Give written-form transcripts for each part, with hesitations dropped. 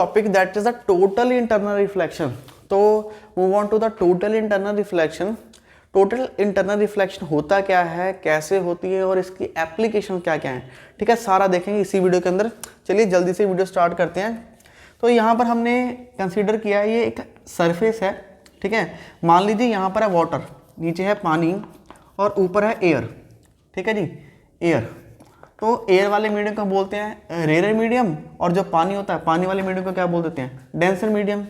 Topic that is the total internal reflection. तो move on to the total internal reflection. Total internal reflection होता क्या है, कैसे होती है और इसकी एप्लीकेशन क्या क्या है, ठीक है, सारा देखेंगे इसी वीडियो के अंदर। चलिए जल्दी से वीडियो स्टार्ट करते हैं। तो यहाँ पर हमने कंसीडर किया है ये एक सरफेस है, ठीक है। मान लीजिए यहाँ पर है वाटर, नीचे है पानी और ऊपर है एयर, ठीक है जी, एयर। तो एयर वाले मीडियम को बोलते हैं रेयर मीडियम, और जो पानी होता है पानी वाले मीडियम को क्या बोल देते हैं, डेंसर मीडियम।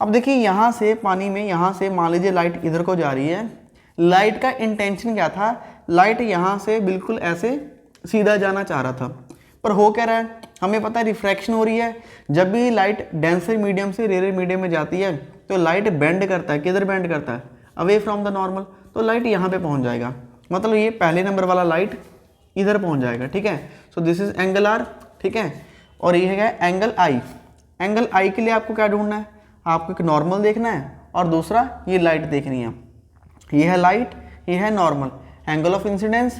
अब देखिए यहाँ से पानी में, यहाँ से मान लीजिए लाइट इधर को जा रही है। लाइट का इंटेंशन क्या था, लाइट यहाँ से बिल्कुल ऐसे सीधा जाना चाह रहा था, पर हो क्या रहा है, हमें पता है रिफ्रैक्शन हो रही है। जब भी लाइट डेंसर मीडियम से रेयर मीडियम में जाती है तो लाइट बेंड करता है, किधर बेंड करता है, अवे फ्रॉम द नॉर्मल। तो लाइट यहाँ पे पहुँच जाएगा, मतलब ये पहले नंबर वाला लाइट इधर पहुंच जाएगा, ठीक है। So this is angle r, ठीक है, और ये है एंगल आई। एंगल आई के लिए आपको क्या ढूंढना है, आपको एक नॉर्मल देखना है और दूसरा ये लाइट देखनी है। ये है लाइट, ये है नॉर्मल, एंगल ऑफ इंसिडेंस,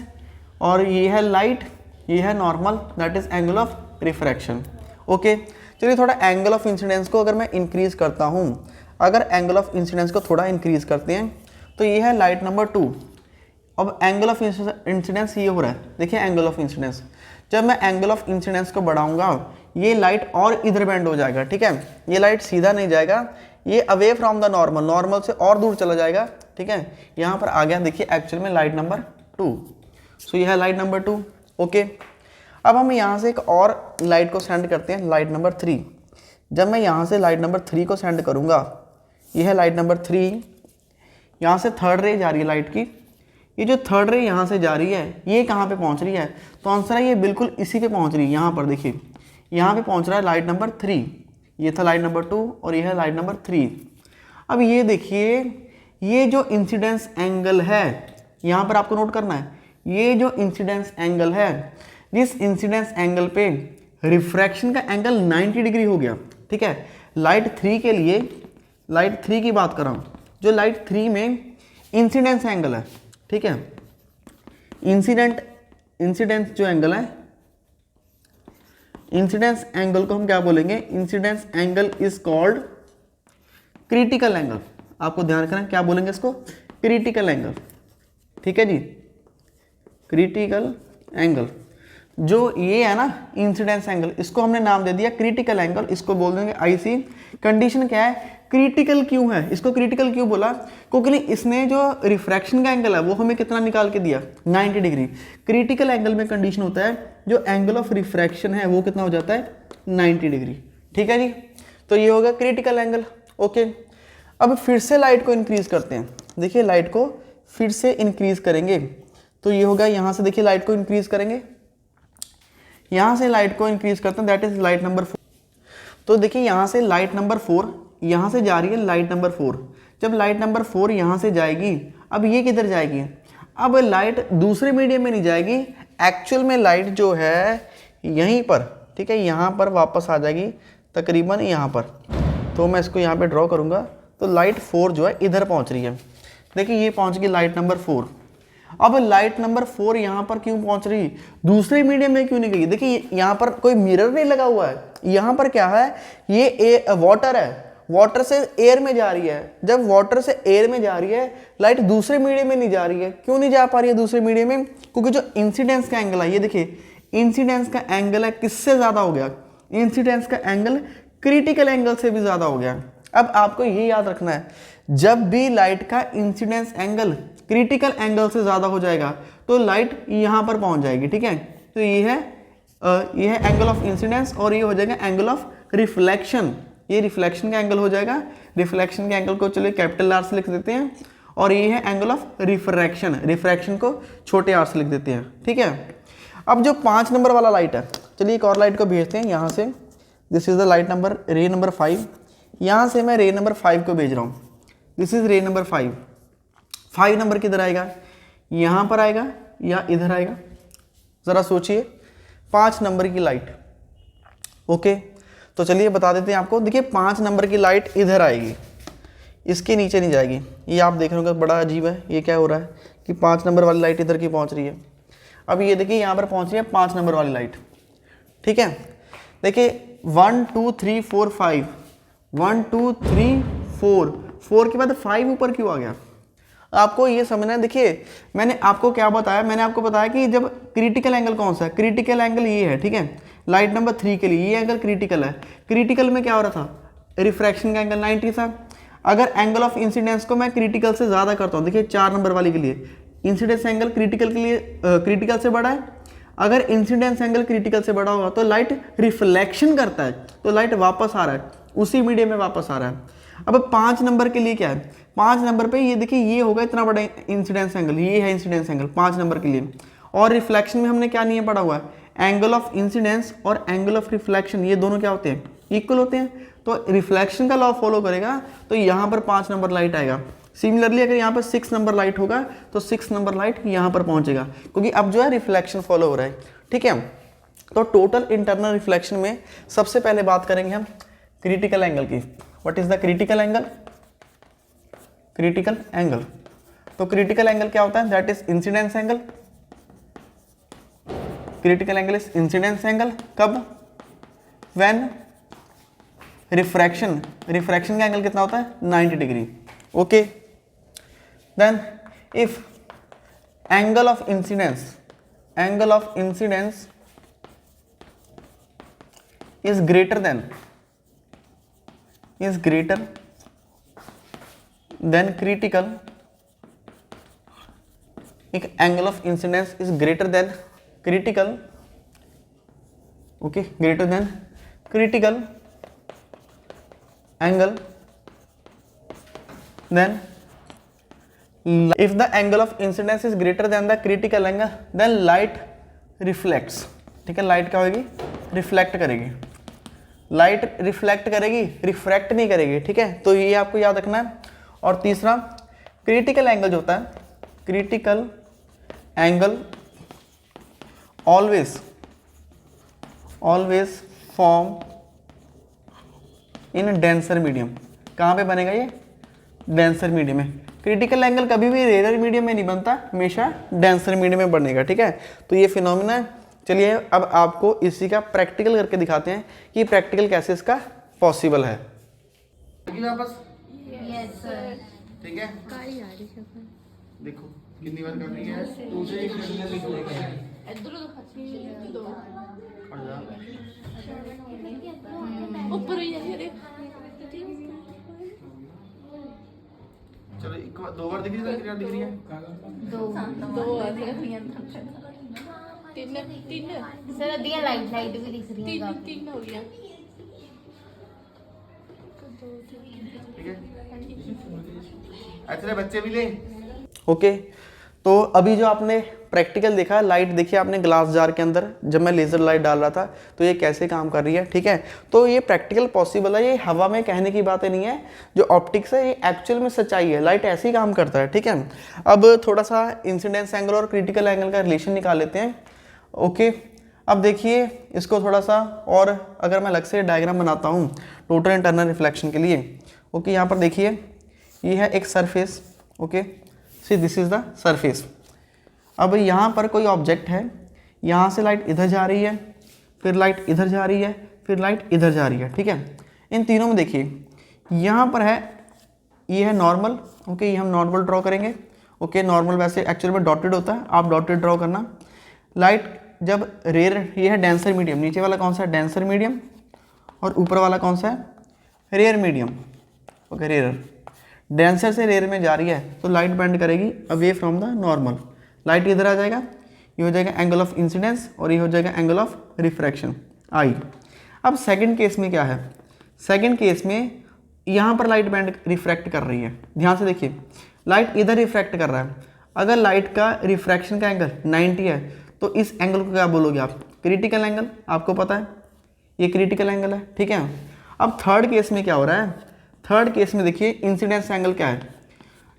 और ये है लाइट, ये है normal, that is angle of refraction. Okay, चलिए थोड़ा एंगल ऑफ इंसिडेंस को अगर मैं इंक्रीज करता हूँ, अगर एंगल ऑफ इंसिडेंस को थोड़ा इंक्रीज करते हैं तो ये है लाइट नंबर 2। अब एंगल ऑफ इंसिडेंस ये हो रहा है, देखिए एंगल ऑफ इंसिडेंस। जब मैं एंगल ऑफ इंसिडेंस को बढ़ाऊंगा ये लाइट और इधर बेंड हो जाएगा, ठीक है। ये लाइट सीधा नहीं जाएगा, ये away from the normal, normal से और दूर चला जाएगा, ठीक है। यहाँ पर आ गया देखिए एक्चुअल में लाइट नंबर 2। सो ये है लाइट नंबर 2। ओके, अब हम यहाँ से एक और लाइट को सेंड करते हैं, लाइट नंबर 3। जब मैं यहाँ से लाइट नंबर 3 को सेंड करूँगा, ये है लाइट नंबर 3, यहाँ से थर्ड रे जा रही है लाइट की। ये जो थर्ड रे यहाँ से जा रही है ये कहाँ पे पहुँच रही है, तो आंसर है ये बिल्कुल इसी पे पहुँच रही है। यहाँ पर देखिए, यहाँ पे पहुँच रहा है लाइट नंबर 3। ये था लाइट नंबर 2 और ये है लाइट नंबर 3। अब ये देखिए, ये जो इंसिडेंस एंगल है यहाँ पर आपको नोट करना है, ये जो इंसिडेंस एंगल है, जिस इंसिडेंस एंगल पे रिफ्रैक्शन का एंगल 90 डिग्री हो गया, ठीक है। लाइट 3 के लिए, लाइट 3 की बात कर रहा हूँ, जो लाइट 3 में इंसिडेंस एंगल है, ठीक है। इंसिडेंस जो एंगल है, इंसिडेंस एंगल को हम क्या बोलेंगे, incidence angle is called critical angle. आपको ध्यान रखना क्या बोलेंगे इसको, क्रिटिकल एंगल, ठीक है जी, क्रिटिकल एंगल। जो ये है ना इंसिडेंस एंगल, इसको हमने नाम दे दिया क्रिटिकल एंगल, इसको बोल देंगे आईसी। कंडीशन क्या है, क्रिटिकल क्यों है, इसको क्रिटिकल क्यों बोला, क्योंकि इसने जो रिफ्रैक्शन का एंगल है वो हमें कितना निकाल के दिया, 90 डिग्री। क्रिटिकल एंगल में कंडीशन होता है जो एंगल ऑफ रिफ्रैक्शन है वो कितना हो जाता है, 90 डिग्री, ठीक है जी। तो ये होगा क्रिटिकल एंगल। ओके, अब फिर से लाइट को इंक्रीज करते हैं। देखिए लाइट को फिर से इंक्रीज करेंगे तो ये होगा, यहाँ से देखिए लाइट को इंक्रीज करेंगे, यहाँ से लाइट को इंक्रीज करते हैं, दैट इज लाइट नंबर 4। तो देखिए यहाँ से लाइट नंबर 4 यहाँ से जा रही है लाइट नंबर 4। जब लाइट नंबर 4 यहाँ से जाएगी, अब ये किधर जाएगी, अब लाइट दूसरे मीडियम में नहीं जाएगी, एक्चुअल में लाइट जो है यहीं पर, ठीक है, यहाँ पर वापस आ जाएगी तकरीबन यहाँ पर। तो मैं इसको यहाँ पे ड्रॉ करूँगा, तो लाइट 4 जो है इधर पहुँच रही है। देखिए ये पहुँच गई लाइट नंबर 4। अब लाइट नंबर 4 यहाँ पर क्यों पहुँच रही, दूसरे मीडियम में क्यों नहीं गई। देखिए यहाँ पर कोई मिरर नहीं लगा हुआ है, यहाँ पर क्या है, ये वाटर है, वाटर से एयर में जा रही है। जब वाटर से एयर में जा रही है, लाइट दूसरे मीडियम में नहीं जा रही है। क्यों नहीं जा पा रही है दूसरे मीडियम में, क्योंकि जो इंसिडेंस का एंगल है, ये देखिए इंसिडेंस का एंगल है किससे ज्यादा हो गया, इंसिडेंस का एंगल क्रिटिकल एंगल से भी ज्यादा हो गया। अब आपको ये याद रखना है, जब भी लाइट का इंसिडेंस एंगल क्रिटिकल एंगल से ज्यादा हो जाएगा तो लाइट यहाँ पर पहुंच जाएगी, ठीक है। तो ये है एंगल ऑफ इंसिडेंस और ये हो जाएगा एंगल ऑफ रिफ्लेक्शन। ये रिफ्लेक्शन का एंगल हो जाएगा, रिफ्लेक्शन के एंगल को चलिए कैपिटल आर से लिख देते हैं, और ये है एंगल ऑफ रिफ्रैक्शन, रिफ्रैक्शन को छोटे आर से लिख देते हैं, ठीक है। अब जो 5 नंबर वाला लाइट है, चलिए एक और लाइट को भेजते हैं यहाँ से। This is the light number रे नंबर 5। यहाँ से मैं रे नंबर 5 को भेज रहा हूँ, दिस इज रे नंबर 5। 5 नंबर किधर आएगा, यहाँ पर आएगा या इधर आएगा, ज़रा सोचिए। 5 नंबर की लाइट, ओके, तो चलिए बता देते हैं आपको। देखिए 5 नंबर की लाइट इधर आएगी, इसके नीचे नहीं जाएगी। ये आप देख रहे होंगे बड़ा अजीब है, ये क्या हो रहा है कि 5 नंबर वाली लाइट इधर की पहुंच रही है। अब ये देखिए यहाँ पर पहुंच रही है 5 नंबर वाली लाइट, ठीक है। देखिए 1 2 3 4 5, 1 2 3 4, 4 के बाद 5 ऊपर क्यों आ गया? आपको ये समझना है। देखिए मैंने आपको क्या बताया, मैंने आपको बताया कि जब क्रिटिकल एंगल कौन सा है, क्रिटिकल एंगल ये है, ठीक है, लाइट नंबर 3 के लिए ये एंगल क्रिटिकल है। क्रिटिकल में क्या हो रहा था, रिफ्रैक्शन का एंगल 90 था। अगर एंगल ऑफ इंसिडेंस को मैं क्रिटिकल से ज़्यादा करता हूँ, देखिए 4 नंबर वाली के लिए इंसिडेंस एंगल क्रिटिकल के लिए क्रिटिकल से बड़ा है। अगर इंसिडेंस एंगल क्रिटिकल से बड़ा होगा तो लाइट रिफ्लेक्शन करता है, तो लाइट वापस आ रहा है, उसी मीडियम में वापस आ रहा है। अब 5 नंबर के लिए क्या है, 5 नंबर पे ये देखिए ये होगा इतना बड़ा इंसिडेंस एंगल, ये है इंसिडेंस एंगल 5 नंबर के लिए। और रिफ्लेक्शन में हमने क्या नियम पढ़ा हुआ है, एंगल ऑफ इंसिडेंस और एंगल ऑफ रिफ्लेक्शन ये दोनों क्या होते हैं, इक्वल होते हैं। तो रिफ्लेक्शन का लॉ फॉलो करेगा तो यहाँ पर 5 नंबर लाइट आएगा। सिमिलरली अगर यहाँ पर 6 नंबर लाइट होगा तो 6 नंबर लाइट यहाँ पर पहुँचेगा, क्योंकि अब जो है रिफ्लेक्शन फॉलो हो रहा है, ठीक है। तो टोटल इंटरनल रिफ्लेक्शन में सबसे पहले बात करेंगे हम क्रिटिकल एंगल की। What is the critical angle? Critical angle, तो क्रिटिकल एंगल क्या होता है, that is incidence angle. Critical angle is incidence angle, कब? व्हेन रिफ्रैक्शन, रिफ्रैक्शन का एंगल कितना होता है, 90 degree, okay. Then if angle of incidence, angle of incidence is greater than critical, एक angle of incidence is greater than critical, okay, greater than critical angle, then if the angle of incidence is greater than the critical angle then light reflects, ठीक है, light क्या होगी, reflect करेगी। Light reflect करेगी, refract नहीं करेगी, ठीक है, तो ये आपको याद रखना है। और तीसरा क्रिटिकल एंगल जो होता है, critical angle always form in denser medium. कहाँ पे बनेगा ये, डेंसर मीडियम में। क्रिटिकल एंगल कभी भी रेयर मीडियम में नहीं बनता, हमेशा डेंसर मीडियम में बनेगा, ठीक है। तो ये फिनोमिना है। चलिए अब आपको इसी का प्रैक्टिकल करके दिखाते हैं कि प्रैक्टिकल कैसे इसका पॉसिबल है। वापस ठीक है, देखो कितनी बार कर रही है, चलो एक बार 2 बार दिख रही है, दिख रही है, 2 तीन सर अदिया लाइट लाइट भी दिख रही है, तीन हो गया, ठीक है। अच्छे बच्चे भी ले, ओके। तो अभी जो आपने प्रैक्टिकल देखा, लाइट देखी आपने ग्लास जार के अंदर, जब मैं लेज़र लाइट डाल रहा था तो ये कैसे काम कर रही है, ठीक है। तो ये प्रैक्टिकल पॉसिबल है, ये हवा में कहने की बातें नहीं है। जो ऑप्टिक्स है ये एक्चुअल में सच्चाई है, लाइट ऐसे ही काम करता है, ठीक है। अब थोड़ा सा इंसिडेंस एंगल और क्रिटिकल एंगल का रिलेशन निकाल लेते हैं, ओके। अब देखिए इसको थोड़ा सा और अगर मैं अलग से डायग्राम बनाता हूँ टोटल इंटरनल रिफ्लेक्शन के लिए, ओके। यहाँ पर देखिए ये है एक surface, okay, see this is the surface. अब यहाँ पर कोई ऑब्जेक्ट है, यहाँ से लाइट इधर जा रही है, फिर लाइट इधर जा रही है, फिर लाइट इधर जा रही है, ठीक है। इन तीनों में देखिए यहाँ पर है, ये है नॉर्मल, ओके, ये हम नॉर्मल ड्रॉ करेंगे, ओके। नॉर्मल वैसे एक्चुअल में डॉटेड होता है, आप डॉटेड ड्रॉ करना। लाइट जब रेयर, ये है डेंसर मीडियम, नीचे वाला कौन सा है, डेंसर मीडियम, और ऊपर वाला कौन सा है, rare medium, okay, rare. Denser से रेयर में जा रही है तो लाइट बेंड करेगी away from the normal, light इधर आ जाएगा, ये हो जाएगा एंगल ऑफ इंसिडेंस और ये हो जाएगा एंगल ऑफ रिफ्रैक्शन, आई। अब सेकंड केस में क्या है, सेकंड केस में यहाँ पर लाइट बेंड रिफ्रैक्ट कर रही है, ध्यान से देखिए, लाइट इधर रिफ्रैक्ट कर रहा है। अगर लाइट का रिफ्रैक्शन का एंगल 90 है तो इस एंगल को क्या बोलोगे आप, क्रिटिकल एंगल, आपको पता है ये क्रिटिकल एंगल है, ठीक है। अब थर्ड केस में क्या हो रहा है, थर्ड केस में देखिए इंसिडेंस एंगल क्या है,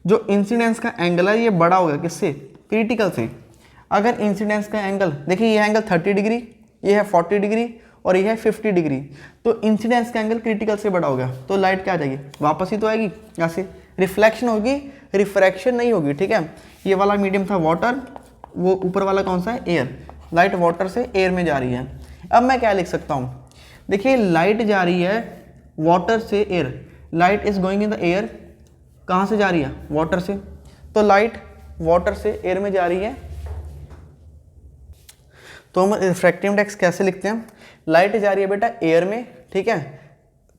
जो इंसिडेंस का एंगल है ये बड़ा होगा किससे, क्रिटिकल से। अगर इंसिडेंस का एंगल देखिए, ये एंगल 30 डिग्री, ये है 40 डिग्री और ये है 50 डिग्री, तो इंसिडेंस का एंगल क्रिटिकल से बड़ा होगा, तो लाइट क्या आ जाएगी, वापस ही तो आएगी, यहाँ से रिफ्लेक्शन होगी, रिफ्रैक्शन नहीं होगी, ठीक है। ये वाला मीडियम था वाटर, वो ऊपर वाला कौन सा है, एयर, लाइट वाटर से एयर में जा रही है। अब मैं क्या लिख सकता हूँ, देखिए लाइट जा रही है वाटर से air, light is going in the air, कहाँ से जा रही है? वाटर से। तो लाइट वाटर से एयर में जा रही है, तो हम रिफ्रैक्टिव इंडेक्स कैसे लिखते हैं? लाइट जा रही है बेटा एयर में, ठीक है,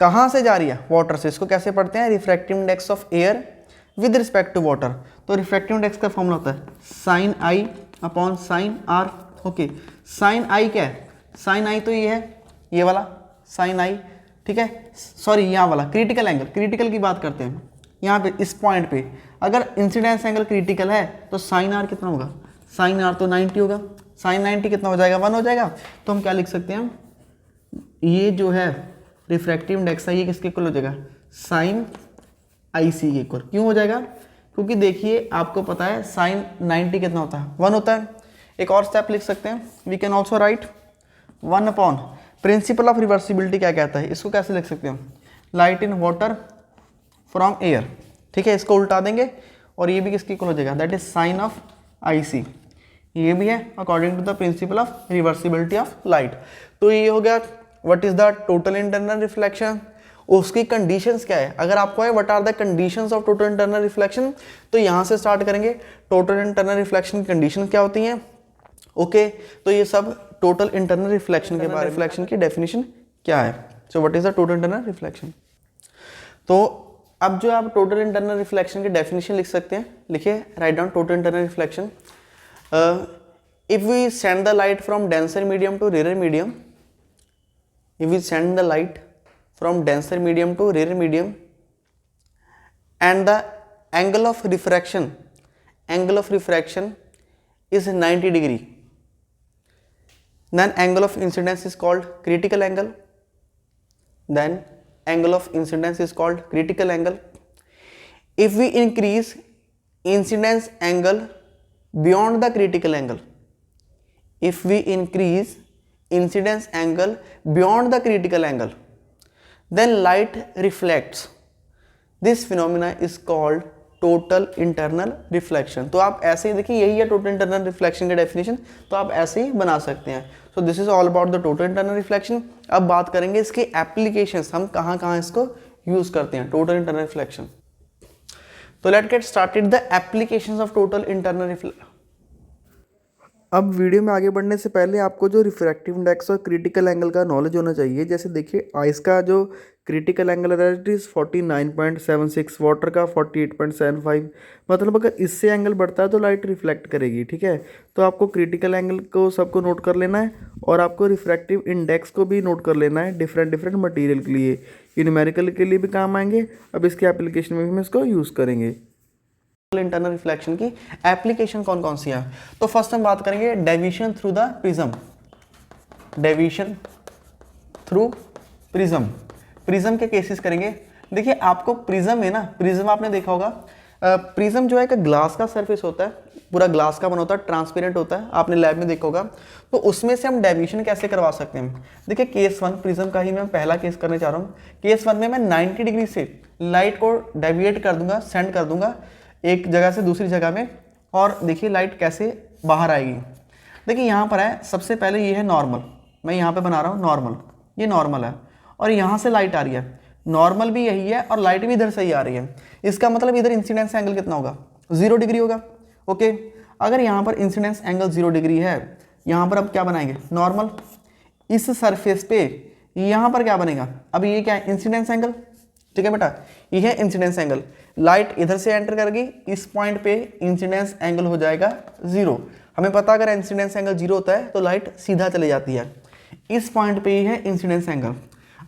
कहाँ से जा रही है? वाटर से। इसको कैसे पढ़ते हैं? Refractive index of air with respect to water. तो रिफ्रैक्टिव इंडेक्स का फॉर्मूला होता है sine i upon sine r. Okay, sine i क्या है? साइन आई तो ये है, ये वाला साइन आई, ठीक है, सॉरी यहाँ वाला क्रिटिकल एंगल, क्रिटिकल की बात करते हैं यहाँ पे, इस पॉइंट पे अगर इंसिडेंस एंगल क्रिटिकल है तो साइन आर कितना होगा? साइन आर तो 90 होगा, साइन 90 कितना हो जाएगा? 1 हो जाएगा। तो हम क्या लिख सकते हैं? ये जो है रिफ्रैक्टिव इंडेक्स है, ये किसके इक्वल हो जाएगा? साइन आई सी के इक्वल। क्यों हो जाएगा? क्योंकि देखिए आपको पता है साइन 90 कितना होता है? 1 होता है। एक और स्टेप लिख सकते हैं, we can also write 1 upon principle of reversibility क्या कहता है? इसको कैसे लिख सकते हैं? Light in water from air, ठीक है, इसको उल्टा देंगे और ये भी किसके इक्वल हो जाएगा? That is sine of i c, ये भी है according to the principle of reversibility of light. तो ये हो गया what is the total internal reflection. उसकी कंडीशंस क्या है? अगर आपको है what are the conditions of total internal reflection, तो यहाँ से स्टार्ट करेंगे। टोटल इंटरनल रिफ्लेक्शन की कंडीशन क्या होती हैं? ओके, तो ये सब टोटल इंटरनल रिफ्लेक्शन के बारे में, रिफ्लेक्शन की डेफिनेशन क्या है? So what is the total internal reflection. तो अब जो आप टोटल इंटरनल रिफ्लेक्शन की डेफिनेशन लिख सकते हैं, लिखिए, write down total internal reflection. If we send the light from denser medium to rarer medium, if we send the light from denser medium to rarer medium, and the angle of refraction is 90 degree, then angle of incidence is called critical angle. Then angle of incidence is called critical angle. If we increase incidence angle beyond the critical angle, if we increase incidence angle beyond the critical angle, then light reflects. This phenomena is called total internal reflection. तो आप ऐसे ही देखिए, यही है total internal reflection की definition, तो आप ऐसे ही बना सकते हैं। सो this is all about the total internal reflection. अब बात करेंगे इसके एप्लीकेशंस, हम कहाँ कहाँ इसको यूज करते हैं टोटल इंटरनल रिफ्लेक्शन। तो let get started the applications of total internal reflection. अब वीडियो में आगे बढ़ने से पहले आपको जो रिफ्रैक्टिव इंडेक्स और क्रिटिकल एंगल का नॉलेज होना चाहिए। जैसे देखिए आइस का जो क्रिटिकल एंगल है दैट इज 49.76, वाटर का 48.75। मतलब अगर इससे एंगल बढ़ता है तो लाइट रिफ्लेक्ट करेगी, ठीक है। तो आपको क्रिटिकल एंगल को सबको नोट कर लेना है और आपको रिफ्रैक्टिव इंडेक्स को भी नोट कर लेना है डिफरेंट मटेरियल के लिए। ये न्यूमेरिकल के लिए भी काम आएंगे, अब इसके एप्लीकेशन में भी हम इसको यूज़ करेंगे। इंटरनल रिफ्लेक्शन की एप्लीकेशन कौन कौन सी है? तो फर्स्ट हम बात करेंगे deviation through the prism. Deviation through prism, prism के केसेस करेंगे। देखिए आपको प्रिज्म है ना, प्रिज्म आपने देखा होगा, प्रिज्म जो है एक ग्लास का सरफेस होता है, पूरा ग्लास का बना होता है, ट्रांसपेरेंट होता है, आपने लैब में देखा होगा। तो उसमें से हम डेविएशन कैसे करवा सकते हैं? देखिए केस 1 प्रिज्म का ही मैं पहला केस करने चाह रहा हूँ। केस 1 में मैं 90 डिग्री से लाइट को डेविएट कर दूंगा, सेंड कर दूंगा एक जगह से दूसरी जगह में, और देखिए लाइट कैसे बाहर आएगी। देखिए यहाँ पर है, सबसे पहले ये है नॉर्मल, मैं यहाँ पे बना रहा हूँ नॉर्मल, ये नॉर्मल है और यहाँ से लाइट आ रही है, नॉर्मल भी यही है और लाइट भी इधर से ही आ रही है। इसका मतलब इधर इंसिडेंस एंगल कितना होगा? 0 डिग्री होगा। ओके, अगर यहाँ पर इंसिडेंस एंगल 0 डिग्री है, यहाँ पर अब क्या बनाएंगे? नॉर्मल। इस सरफेस पे यहाँ पर क्या बनेगा? अब ये क्या है? इंसिडेंस एंगल, ठीक है बेटा, ये है इंसिडेंस एंगल। लाइट इधर से एंटर करेगी, इस पॉइंट पे इंसिडेंस एंगल हो जाएगा 0। हमें पता अगर इंसिडेंस एंगल 0 होता है तो लाइट सीधा चली जाती है। इस पॉइंट पे ही है इंसिडेंस एंगल।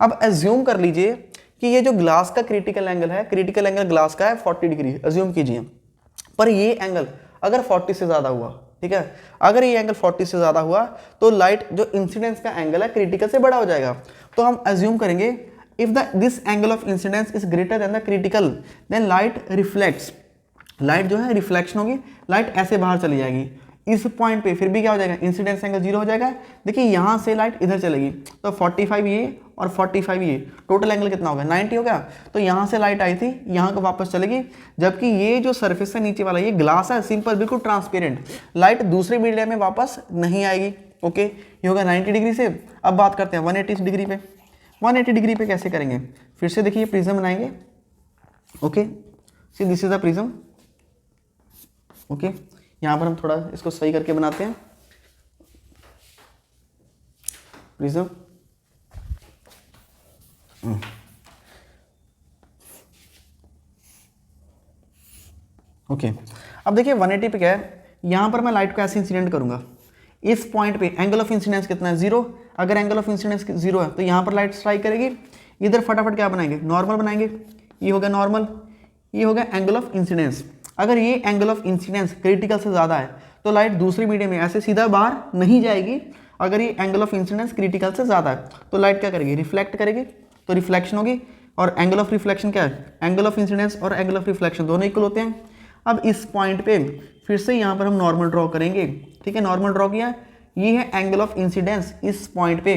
अब एज्यूम कर लीजिए कि ये जो ग्लास का क्रिटिकल एंगल है, क्रिटिकल एंगल ग्लास का है 40 डिग्री, एज्यूम कीजिए। पर ये एंगल अगर 40 से ज़्यादा हुआ, ठीक है, अगर ये एंगल 40 से ज़्यादा हुआ तो लाइट जो इंसिडेंस का एंगल है क्रिटिकल से बड़ा हो जाएगा। तो हम एज्यूम करेंगे if this angle of incidence is greater than the critical, then light reflects। Light जो है रिफ्लेक्शन होगी, लाइट ऐसे बाहर चली जाएगी। इस पॉइंट पे फिर भी क्या हो जाएगा? इंसिडेंस एंगल 0 हो जाएगा। देखिए यहाँ से लाइट इधर चलेगी तो 45 ये और 45 ये, टोटल एंगल कितना होगा? 90 होगा। तो यहाँ से लाइट आई थी, यहाँ को वापस चलेगी, जबकि ये जो सरफेस है नीचे वाला, ये ग्लास है सिंपल, बिल्कुल ट्रांसपेरेंट, लाइट दूसरे मीडियम में वापस नहीं आएगी। ओके, ये होगा 90 डिग्री से। अब बात करते हैं 180 डिग्री पे। 180 डिग्री पे कैसे करेंगे, फिर से देखिए प्रिज्म बनाएंगे। Okay, see this is the prism. Okay, यहाँ पर हम थोड़ा इसको सही करके बनाते हैं प्रिज्म। ओके, अब देखिए 180 पे क्या है, यहाँ पर मैं लाइट को ऐसे इंसिडेंट करूंगा, इस पॉइंट पे एंगल ऑफ इंसिडेंस कितना है, 0। अगर एंगल ऑफ इंसिडेंस 0 है तो यहाँ पर लाइट स्ट्राइक करेगी, इधर फटाफट क्या बनाएंगे, नॉर्मल बनाएंगे। ये हो गया नॉर्मल, ये हो गया एंगल ऑफ इंसिडेंस। अगर ये एंगल ऑफ इंसिडेंस क्रिटिकल से ज़्यादा है तो लाइट दूसरे मीडियम में ऐसे सीधा बाहर नहीं जाएगी। अगर ये एंगल ऑफ इंसिडेंस क्रिटिकल से ज़्यादा है तो लाइट क्या करेगी, रिफ्लेक्ट करेगी, तो रिफ्लेक्शन होगी। और एंगल ऑफ रिफ्लेक्शन क्या है, एंगल ऑफ इंसिडेंस और एंगल ऑफ रिफ्लेक्शन दोनों इक्वल होते हैं। अब इस पॉइंट पे फिर से यहाँ पर हम नॉर्मल ड्रॉ करेंगे, ठीक है, नॉर्मल ड्रॉ किया, ये है एंगल ऑफ इंसिडेंस इस पॉइंट पे।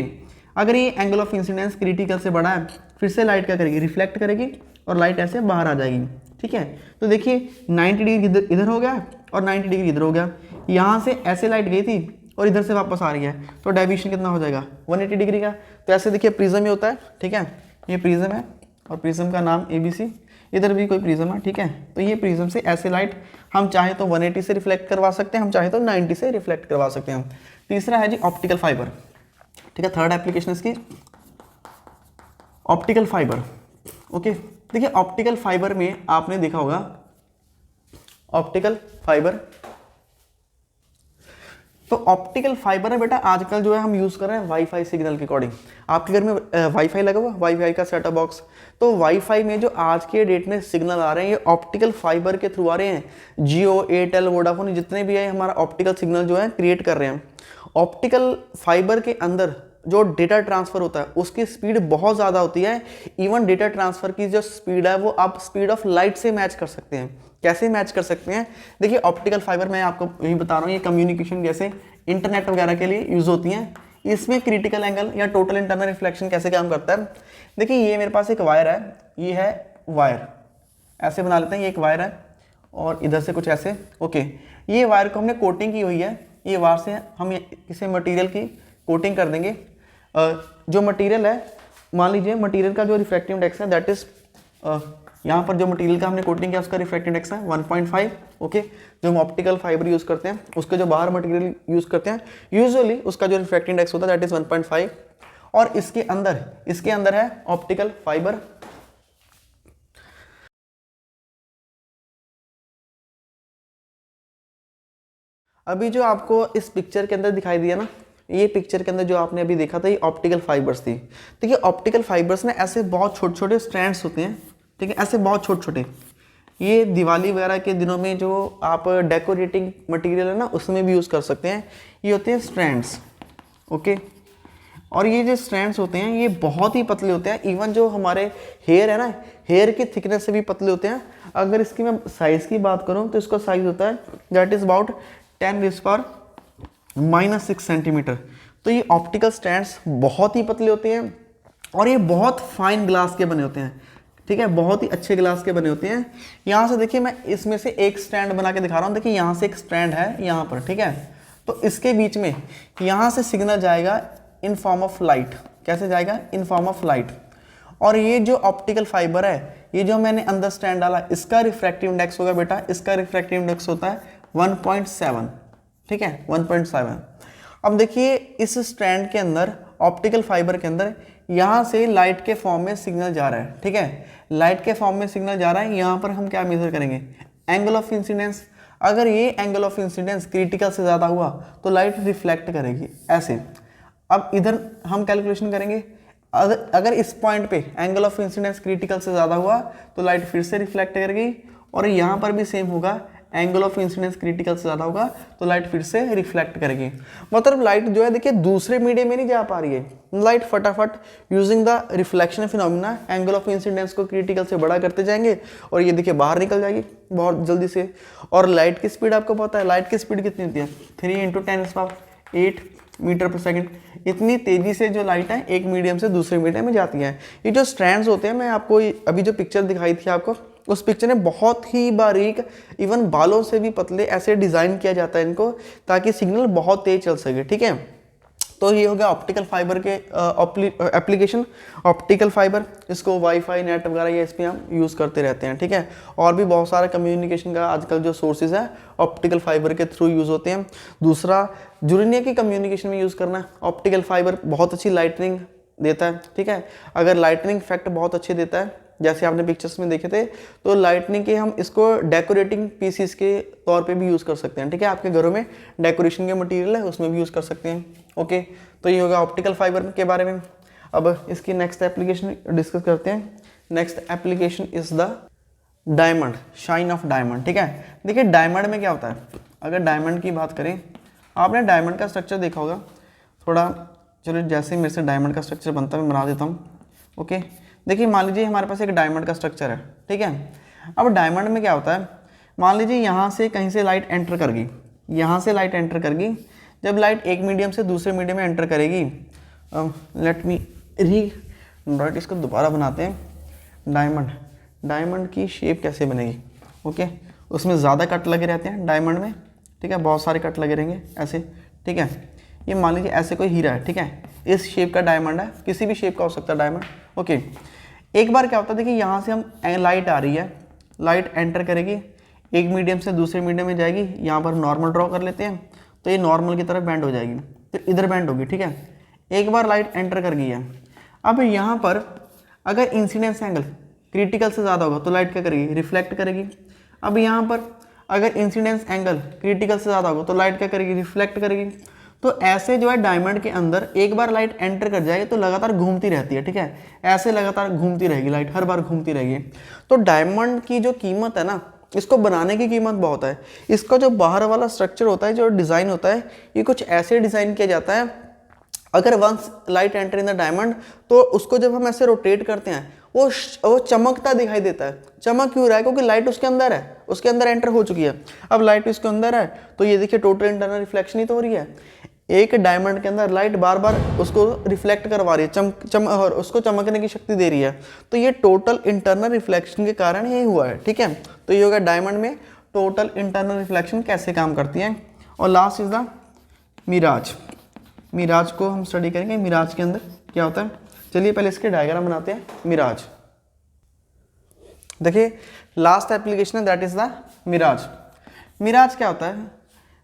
अगर ये एंगल ऑफ इंसिडेंस क्रिटिकल से बड़ा है फिर से लाइट क्या करेगी, रिफ्लेक्ट करेगी और लाइट ऐसे बाहर आ जाएगी, ठीक है। तो देखिए 90 डिग्री इधर हो गया और 90 डिग्री इधर हो गया, यहाँ से ऐसे लाइट गई थी और इधर से वापस आ रही है, तो डेविएशन कितना हो जाएगा, 180 डिग्री का। तो ऐसे देखिए प्रिज्म ही होता है, ठीक है, ये प्रिज्म है और प्रिज्म का नाम ABC, इधर भी कोई प्रिज्म है, ठीक है। तो ये प्रिज्म से ऐसे लाइट हम चाहे तो 180 से रिफ्लेक्ट करवा सकते हैं, हम चाहे तो 90 से रिफ्लेक्ट करवा सकते हैं। तीसरा है जी ऑप्टिकल फाइबर, ठीक है, थर्ड एप्लीकेशन इसकी ऑप्टिकल फाइबर। ओके, देखिए ऑप्टिकल फाइबर में आपने देखा होगा, ऑप्टिकल फाइबर, तो ऑप्टिकल फाइबर है बेटा आजकल जो है हम यूज़ कर रहे हैं वाईफाई सिग्नल के अकॉर्डिंग। आपके घर में वाईफाई लगा हुआ, वाईफाई का सेटअप बॉक्स, तो वाईफाई में जो आज के डेट में सिग्नल आ रहे हैं ये ऑप्टिकल फाइबर के थ्रू आ रहे हैं। जियो, एयरटेल, वोडाफोन जितने भी है हमारा ऑप्टिकल सिग्नल जो है क्रिएट कर रहे हैं। ऑप्टिकल फाइबर के अंदर जो डेटा ट्रांसफ़र होता है उसकी स्पीड बहुत ज़्यादा होती है। इवन डेटा ट्रांसफ़र की जो स्पीड है वो आप स्पीड ऑफ लाइट से मैच कर सकते हैं। कैसे मैच कर सकते हैं, देखिए ऑप्टिकल फाइबर मैं आपको यही बता रहा हूँ, ये कम्युनिकेशन जैसे इंटरनेट वगैरह के लिए यूज़ होती हैं। इसमें क्रिटिकल एंगल या टोटल इंटरनल रिफ्लेक्शन कैसे काम करता है, देखिए ये मेरे पास एक वायर है, ये है वायर, ऐसे बना लेते हैं, ये एक वायर है और इधर से कुछ ऐसे। ओके, ये वायर को हमने कोटिंग की हुई है, ये वायर से हम किसी मटीरियल की कोटिंग कर देंगे। जो मटीरियल है, मान लीजिए मटीरियल का जो रिफ्रैक्टिव इंडेक्स है दैट इज यहाँ पर जो मटीरियल का हमने कोटिंग किया उसका रिफ्रैक्टिव इंडेक्स है 1.5। ओके, जो हम ऑप्टिकल फाइबर यूज़ करते हैं उसके जो बाहर मटीरियल यूज़ करते हैं यूजुअली उसका जो रिफ्रैक्टिव इंडेक्स होता है दैट इज 1.5। और इसके अंदर है ऑप्टिकल फाइबर। अभी जो आपको इस पिक्चर के अंदर दिखाई दिया ना, ये पिक्चर के अंदर जो आपने अभी देखा था ये ऑप्टिकल फाइबर्स थी। देखिए ऑप्टिकल फाइबर्स में ऐसे बहुत छोटे छोटे स्ट्रैंड्स होते हैं, ठीक है, ऐसे बहुत छोटे छोटे। ये दिवाली वगैरह के दिनों में जो आप डेकोरेटिंग मटेरियल है ना उसमें भी यूज़ कर सकते हैं। ये होते हैं स्ट्रैंड्स। ओके, और ये जो स्ट्रैंड्स होते हैं ये बहुत ही पतले होते हैं। इवन जो हमारे हेयर है ना, हेयर की थिकनेस से भी पतले होते हैं। अगर इसकी मैं साइज़ की बात करूँ तो इसका साइज़ होता है दैट इज़ अबाउट 10⁻⁻⁶ सेंटीमीटर। तो ये ऑप्टिकल स्ट्रैंड्स बहुत ही पतले होते हैं और ये बहुत फाइन ग्लास के बने होते हैं, ठीक है, बहुत ही अच्छे ग्लास के बने होते हैं। यहाँ से देखिए मैं इसमें से एक स्ट्रैंड बना के दिखा रहा हूँ। देखिए यहाँ से एक स्ट्रैंड है यहाँ पर, ठीक है, तो इसके बीच में यहाँ से सिग्नल जाएगा इन फॉर्म ऑफ लाइट। कैसे जाएगा, इन फॉर्म ऑफ लाइट। और ये जो ऑप्टिकल फाइबर है, ये जो मैंने अंदर स्ट्रैंड डाला, इसका रिफ्रैक्टिव इंडेक्स होगा बेटा, इसका रिफ्रैक्टिव इंडेक्स होता है 1.7, ठीक है, 1.7। अब देखिए इस स्ट्रैंड के अंदर, ऑप्टिकल फाइबर के अंदर यहाँ से लाइट के फॉर्म में सिग्नल जा रहा है, ठीक है, लाइट के फॉर्म में सिग्नल जा रहा है। यहाँ पर हम क्या मेजर करेंगे, एंगल ऑफ इंसिडेंस। अगर ये एंगल ऑफ इंसिडेंस क्रिटिकल से ज़्यादा हुआ तो लाइट रिफ्लेक्ट करेगी ऐसे। अब इधर हम कैलकुलेशन करेंगे, अगर इस पॉइंट पे एंगल ऑफ इंसिडेंस क्रिटिकल से ज़्यादा हुआ तो लाइट फिर से रिफ्लेक्ट करेगी, और यहाँ पर भी सेम होगा, एंगल ऑफ इंसिडेंस क्रिटिकल से ज़्यादा होगा तो लाइट फिर से रिफ्लेक्ट करेगी। मतलब लाइट जो है देखिए दूसरे मीडियम में नहीं जा पा रही है, लाइट फटाफट using the reflection phenomena angle of incidence को क्रिटिकल से बड़ा करते जाएंगे और ये देखिए बाहर निकल जाएगी बहुत जल्दी से। और लाइट की स्पीड आपको पता है, लाइट की स्पीड कितनी होती है, 3 × 10⁸ मीटर पर सेकंड। इतनी तेज़ी से जो लाइट है एक मीडियम से दूसरे मीडियम में जाती है। ये जो स्ट्रैंड्स होते हैं, मैं आपको अभी जो पिक्चर दिखाई थी आपको, उस पिक्चर में बहुत ही बारीक, इवन बालों से भी पतले ऐसे डिज़ाइन किया जाता है इनको, ताकि सिग्नल बहुत तेज चल सके, ठीक है। तो ये हो गया ऑप्टिकल फाइबर के एप्लीकेशन। ऑप्टिकल फाइबर इसको वाईफाई नेट वगैरह ये इस पर हम यूज़ करते रहते हैं, ठीक है। और भी बहुत सारा कम्युनिकेशन का आजकल जो सोर्सेज है ऑप्टिकल फाइबर के थ्रू यूज़ होते हैं। दूसरा जरूरी नहीं है कि कम्युनिकेशन में यूज़ करना है, ऑप्टिकल फाइबर बहुत अच्छी लाइटनिंग देता है, ठीक है। अगर लाइटनिंग इफेक्ट बहुत अच्छे देता है, जैसे आपने पिक्चर्स में देखे थे, तो लाइटनिंग के हम इसको डेकोरेटिंग पीसीस के तौर पे भी यूज़ कर सकते हैं, ठीक है। आपके घरों में डेकोरेशन के मटेरियल है उसमें भी यूज़ कर सकते हैं, ओके। तो ये होगा ऑप्टिकल फाइबर के बारे में। अब इसकी नेक्स्ट एप्लीकेशन डिस्कस करते हैं। Next application is the diamond, shine of diamond, ठीक है। देखिए डायमंड में क्या होता है, अगर डायमंड की बात करें, आपने डायमंड का स्ट्रक्चर देखा होगा थोड़ा। चलो जैसे मेरे से डायमंड का स्ट्रक्चर बनता है मैं बना देता हूँ, ओके। देखिए मान लीजिए हमारे पास एक डायमंड का स्ट्रक्चर है, ठीक है। अब डायमंड में क्या होता है, मान लीजिए यहाँ से कहीं से लाइट एंटर कर गई, यहाँ से लाइट एंटर कर गई। जब लाइट एक मीडियम से दूसरे मीडियम में एंटर करेगी, लेट मी राइट इसको दोबारा बनाते हैं। डायमंड की शेप कैसे बनेगी, ओके। उसमें ज़्यादा कट लगे रहते हैं डायमंड में, ठीक है, बहुत सारे कट लगे रहेंगे ऐसे, ठीक है। ये मान लीजिए ऐसे कोई हीरा है, ठीक है, इस शेप का डायमंड है, किसी भी शेप का हो सकता है डायमंड, ओके। एक बार क्या होता है, देखिए यहाँ से हम लाइट आ रही है, लाइट एंटर करेगी, एक मीडियम से दूसरे मीडियम में जाएगी, यहाँ पर नॉर्मल ड्रॉ कर लेते हैं, तो ये नॉर्मल की तरफ बैंड हो जाएगी, तो इधर बैंड होगी, ठीक है। एक बार लाइट एंटर कर गई है, अब यहाँ पर अगर इंसिडेंस एंगल क्रिटिकल से ज़्यादा होगा तो लाइट क्या करेगी, रिफ्लेक्ट करेगी। अब यहाँ पर अगर इंसिडेंस एंगल क्रिटिकल से ज़्यादा होगा तो लाइट क्या करेगी, रिफ्लेक्ट करेगी। तो ऐसे जो है डायमंड के अंदर एक बार लाइट एंटर कर जाएगी तो लगातार घूमती रहती है, ठीक है, ऐसे लगातार घूमती रहेगी लाइट, हर बार घूमती रहेगी। तो डायमंड की जो कीमत है ना, इसको बनाने की कीमत बहुत है। इसका जो बाहर वाला स्ट्रक्चर होता है, जो डिज़ाइन होता है, ये कुछ ऐसे डिज़ाइन किया जाता है, अगर once light enter in the diamond तो उसको जब हम ऐसे रोटेट करते हैं वो चमकता दिखाई देता है। चमक क्यों रहा है, क्योंकि लाइट उसके अंदर है, उसके अंदर एंटर हो चुकी है। अब लाइट उसके अंदर है तो ये देखिए टोटल इंटरनल रिफ्लेक्शन ही तो हो रही है। एक डायमंड के अंदर लाइट बार बार उसको रिफ्लेक्ट करवा रही है, और उसको चमकने की शक्ति दे रही है। तो ये टोटल इंटरनल रिफ्लेक्शन के कारण ये हुआ है, ठीक है। तो ये होगा डायमंड में टोटल इंटरनल रिफ्लेक्शन कैसे काम करती है। और last is the mirage. Mirage को हम स्टडी करेंगे, मिराज के अंदर क्या होता है। चलिए पहले इसके डायग्राम बनाते हैं। मिराज, देखिए लास्ट एप्लीकेशन है that is the mirage. Mirage क्या होता है,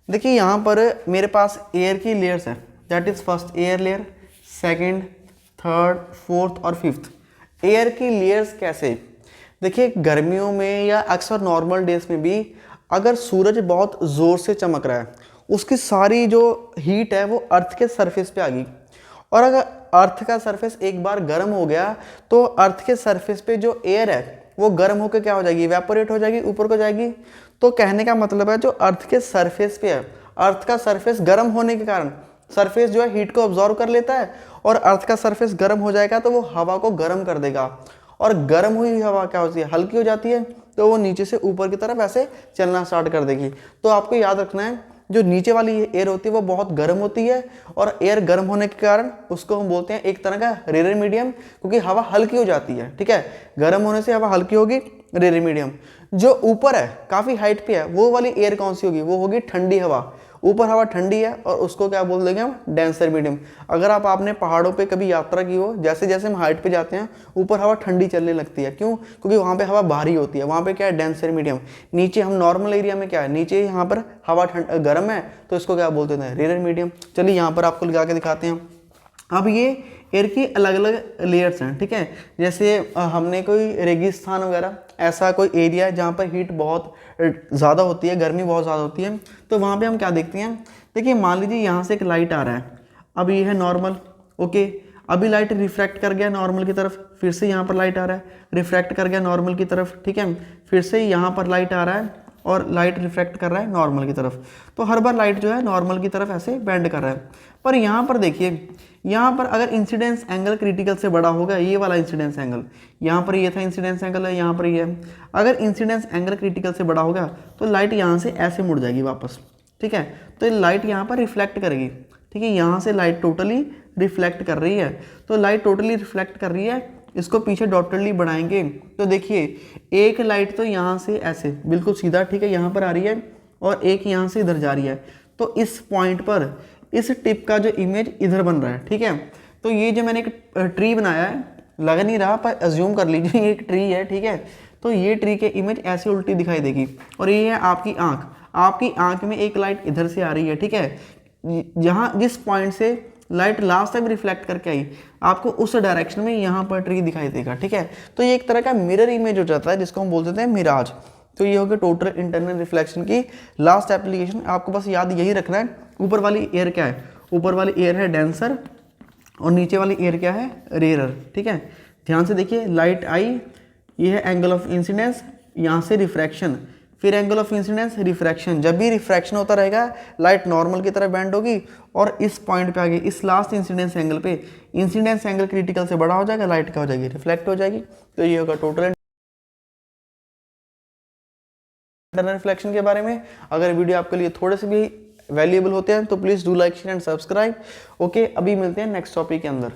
देखिए यहाँ पर मेरे पास एयर की लेयर्स है, that is first air layer, second, third, fourth और फिफ्थ। एयर की लेयर्स कैसे, देखिए गर्मियों में या अक्सर नॉर्मल डेज में भी अगर सूरज बहुत ज़ोर से चमक रहा है, उसकी सारी जो हीट है वो अर्थ के सरफेस पे आ गई। और अगर अर्थ का सरफेस एक बार गर्म हो गया तो अर्थ के सरफेस पे जो एयर है वो गर्म होकर क्या हो जाएगी, इवेपोरेट हो जाएगी, ऊपर को जाएगी। तो कहने का मतलब है जो अर्थ के सरफेस पे है, अर्थ का सरफेस गर्म होने के कारण सरफेस जो है हीट को ऑब्जॉर्व कर लेता है, और अर्थ का सरफेस गर्म हो जाएगा तो वो हवा को गर्म कर देगा। और गर्म हुई हवा क्या होती है, हल्की हो जाती है, तो वो नीचे से ऊपर की तरफ ऐसे चलना स्टार्ट कर देगी। तो आपको याद रखना है जो नीचे वाली एयर होती है वो बहुत गर्म होती है, और एयर गर्म होने के कारण उसको हम बोलते हैं एक तरह का रेयर मीडियम, क्योंकि हवा हल्की हो जाती है, ठीक है। गर्म होने से हवा हल्की होगी, रेयर मीडियम। जो ऊपर है काफ़ी हाइट पे है वो वाली एयर कौन सी होगी, वो होगी ठंडी हवा। ऊपर हवा ठंडी है और उसको क्या बोल देंगे हम, डेंसर मीडियम। अगर आपने पहाड़ों पे कभी यात्रा की हो, जैसे जैसे हम हाइट पे जाते हैं ऊपर हवा ठंडी चलने लगती है, क्यों, क्योंकि वहाँ पे हवा भारी होती है, वहाँ पे क्या है, डेंसर मीडियम। नीचे हम नॉर्मल एरिया में क्या है, नीचे यहाँ पर हवा गर्म है तो इसको क्या बोलते हैं, रेयर मीडियम। चलिए यहाँ पर आपको लगा के दिखाते हैं। अब ये एयर की अलग अलग लेयर्स हैं, ठीक है। जैसे हमने कोई रेगिस्तान वगैरह ऐसा कोई एरिया है जहाँ पर हीट बहुत ज़्यादा होती है, गर्मी बहुत ज़्यादा होती है, तो वहाँ पे हम क्या देखते हैं, देखिए मान लीजिए यहाँ से एक लाइट आ रहा है, अब ये है नॉर्मल, ओके। अभी लाइट रिफ्रैक्ट कर गया नॉर्मल की तरफ, फिर से यहाँ पर लाइट आ रहा है, रिफ्रैक्ट कर गया नॉर्मल की तरफ, ठीक है। फिर से यहाँ पर लाइट आ रहा है और लाइट रिफ्रैक्ट कर रहा है नॉर्मल की तरफ। तो हर बार लाइट जो है नॉर्मल की तरफ ऐसे बेंड कर रहा है। पर यहाँ पर देखिए, यहाँ पर अगर इंसिडेंस एंगल क्रिटिकल से बड़ा होगा, ये वाला इंसिडेंस एंगल, यहाँ पर ये था इंसिडेंस एंगल है, यहाँ पर ये है, अगर इंसिडेंस एंगल क्रिटिकल से बड़ा होगा तो लाइट यहाँ से ऐसे मुड़ जाएगी वापस, ठीक है। तो लाइट यहाँ पर रिफ्लेक्ट करेगी, ठीक है। यहाँ से लाइट टोटली रिफ्लेक्ट कर रही है, तो लाइट टोटली रिफ्लेक्ट कर रही है। इसको पीछे डॉटली बढ़ाएंगे तो देखिए एक लाइट तो यहाँ से ऐसे बिल्कुल सीधा, ठीक है, यहाँ पर आ रही है, और एक यहाँ से इधर जा रही है। तो इस पॉइंट पर इस टिप का जो इमेज इधर बन रहा है, ठीक है। तो ये जो मैंने एक ट्री बनाया है, लग नहीं रहा पर अज्यूम कर लीजिए ये एक ट्री है, ठीक है। तो ये ट्री के इमेज ऐसे उल्टी दिखाई देगी और ये है आपकी आँख। आपकी आँख में एक लाइट इधर से आ रही है, ठीक है। जहाँ जिस पॉइंट से लाइट लास्ट टाइम रिफ्लेक्ट करके आई, आपको उस डायरेक्शन में यहाँ पर ट्री दिखाई देगा, ठीक है। तो ये एक तरह का मिरर इमेज हो जाता है जिसको हम बोल देते हैं मिराज। तो ये हो गया टोटल इंटरनल रिफ्लेक्शन की लास्ट एप्लीकेशन। आपको बस याद यही रखना है, ऊपर वाली एयर क्या है, ऊपर वाली एयर है डेंसर और नीचे वाली एयर क्या है, रेयरर, ठीक है। ध्यान से देखिए, लाइट आई, ये है एंगल ऑफ इंसिडेंस, यहाँ से रिफ्रैक्शन, फिर एंगल ऑफ इंसिडेंस, रिफ्रैक्शन। जब भी रिफ्रैक्शन होता रहेगा लाइट नॉर्मल की तरह बेंड होगी और इस पॉइंट पे आगे इस लास्ट इंसिडेंस एंगल पे इंसिडेंस एंगल क्रिटिकल से बड़ा हो जाएगा, लाइट क्या हो जाएगी, रिफ्लेक्ट हो जाएगी। तो ये होगा टोटल इंटरनल रिफ्लेक्शन के बारे में। अगर वीडियो आपके लिए थोड़े से भी वैल्यूएबल होते हैं तो please do like share and subscribe. Okay, अभी मिलते हैं नेक्स्ट टॉपिक के अंदर।